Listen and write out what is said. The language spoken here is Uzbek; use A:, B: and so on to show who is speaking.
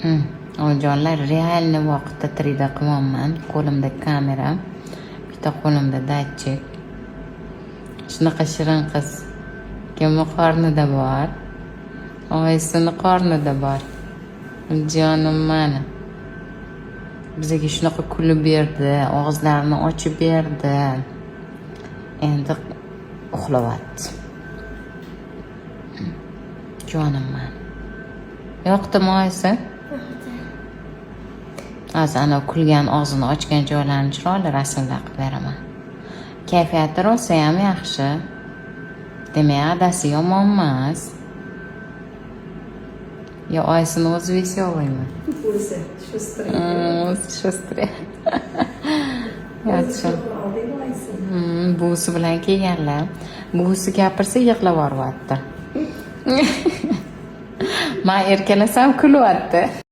A: Onajonlar, realniy vaqtda 3D qilyapman. Qo'limda kamera, bitta qo'limda datchik. Shunaqa shirin qiz kimni qornida bor? Oysini qornida bor. Jonim mani. Bizga shunaqa kulib berdi, og'izlarini ochib berdi. Endi uxlayapti. Jonim mani. Yoqdimi oyisi? Hozir ana kulgan og'zini ochgan joylarini chiroyli rasmlar qilib beraman. Kayfiyati rosa ham yaxshi. Demak, adasi yomon emas. Yo oyisini o'zi veselıymi?
B: O'zi
A: sho'stri. Yaxshi. Buvisi bilan kelganlar. Buvisi gapirsa yig'lab yuboryapti. Men erkalasam kulyapti.